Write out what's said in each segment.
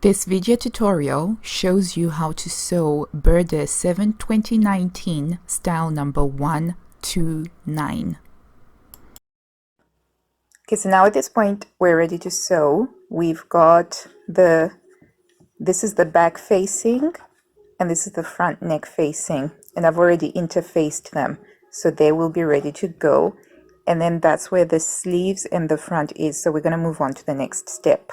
This video tutorial shows you how to sew Burda 7 2019 style number 129. Okay, so now at this point we're ready to sew. We've got this is the back facing and this is the front neck facing, and I've already interfaced them so they will be ready to go. And then that's where the sleeves and the front is, so we're going to move on to the next step.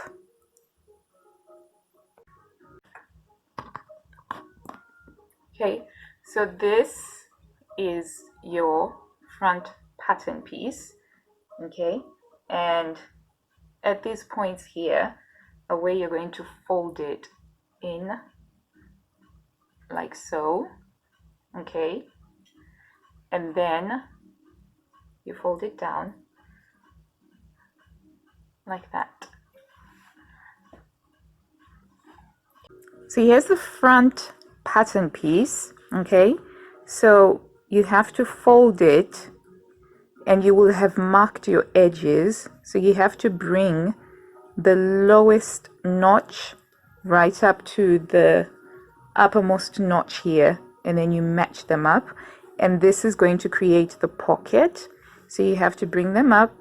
Okay, so this is your front pattern piece, okay, and at these points here are where you're going to fold it in like so, okay, and then you fold it down like that. So here's the front pattern piece, okay, so you have to fold it and you will have marked your edges, so you have to bring the lowest notch right up to the uppermost notch here, and then you match them up, and this is going to create the pocket. So you have to bring them up,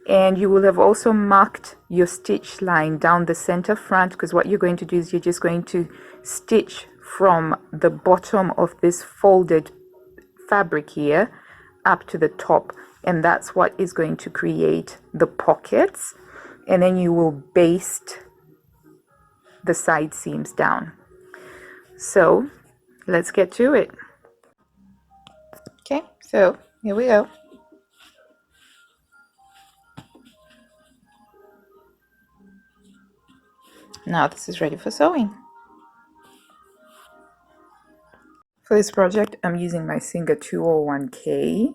and you will have also marked your stitch line down the center front, because what you're going to do is you're just going to stitch from the bottom of this folded fabric here up to the top, and that's what is going to create the pockets. And then you will baste the side seams down. So let's get to it. Okay, so here we go. Now this is ready for sewing. For this project, I'm using my Singer 201K,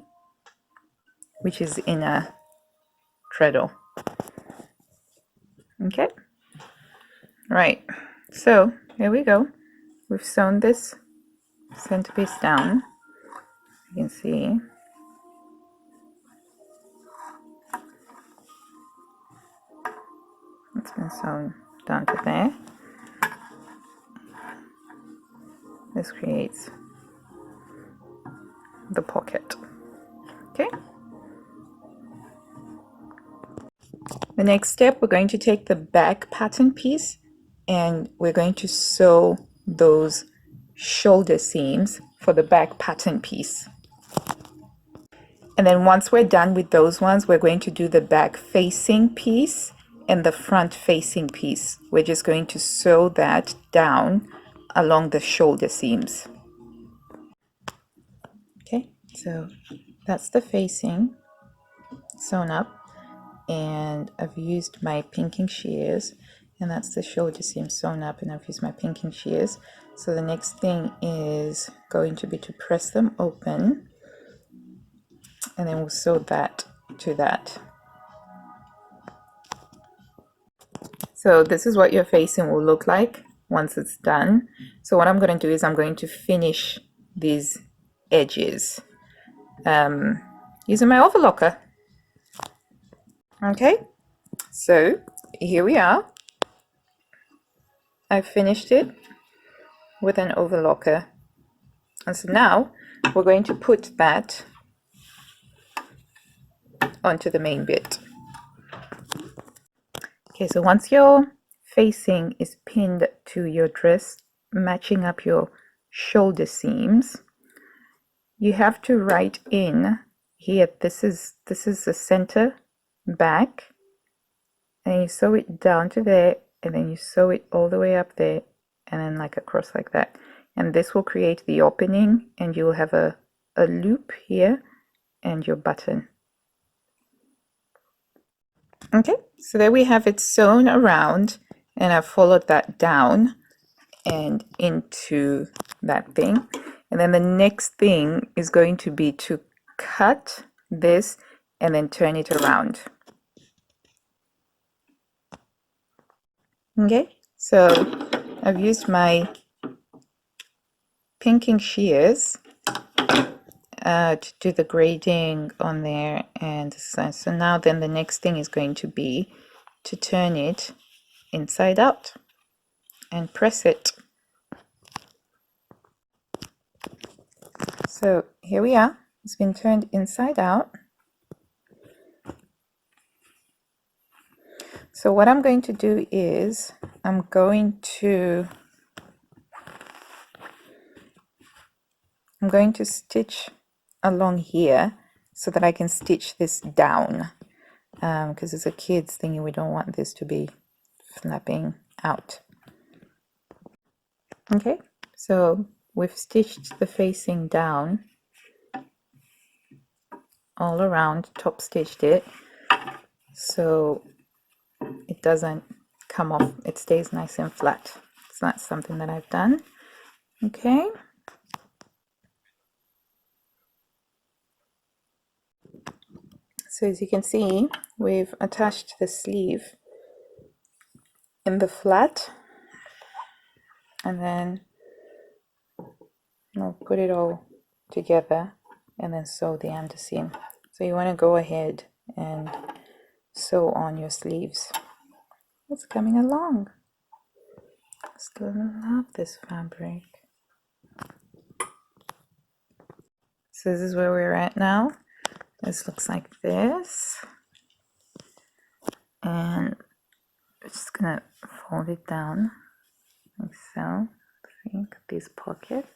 which is in a treadle. Okay, right, so here we go. We've sewn this centerpiece down. You can see. It's been sewn down to there. This creates the pocket. Okay. The next step, we're going to take the back pattern piece and we're going to sew those shoulder seams for the back pattern piece. And then once we're done with those ones, we're going to do the back facing piece and the front facing piece. We're just going to sew that down along the shoulder seams. Okay, so that's the facing sewn up, and I've used my pinking shears, and that's the shoulder seam sewn up, and I've used my pinking shears. So the next thing is going to be to press them open, and then we'll sew that to that. So this is what your facing will look like once it's done. So what I'm going to do is I'm going to finish these edges using my overlocker. Okay, so here we are. I finished it with an overlocker, and so now we're going to put that onto the main bit. Okay, so once your facing is pinned to your dress, matching up your shoulder seams, you have to write in here, this is the center back, and you sew it down to there, and then you sew it all the way up there, and then like across like that, and this will create the opening, and you'll have a loop here and your button. Okay, so there we have it sewn around, and I've followed that down and into that thing. And then the next thing is going to be to cut this and then turn it around. Okay, so I've used my pinking shears to do the grading on there, and so now then the next thing is going to be to turn it inside out. and press it. So here we are. It's been turned inside out. So what I'm going to do is I'm going to stitch along here so that I can stitch this down, because it's a kid's thingy. We don't want this to be flapping out. Okay, so we've stitched the facing down all around, top stitched it so it doesn't come off, it stays nice and flat. So that's something that I've done. Okay, so as you can see, we've attached the sleeve in the flat, and then I'll put it all together and then sew the underseam. So you want to go ahead and sew on your sleeves. It's coming along. I still love this fabric. So this is where we're at now. This looks like this, and we're just gonna fold it down like so. Think these pockets.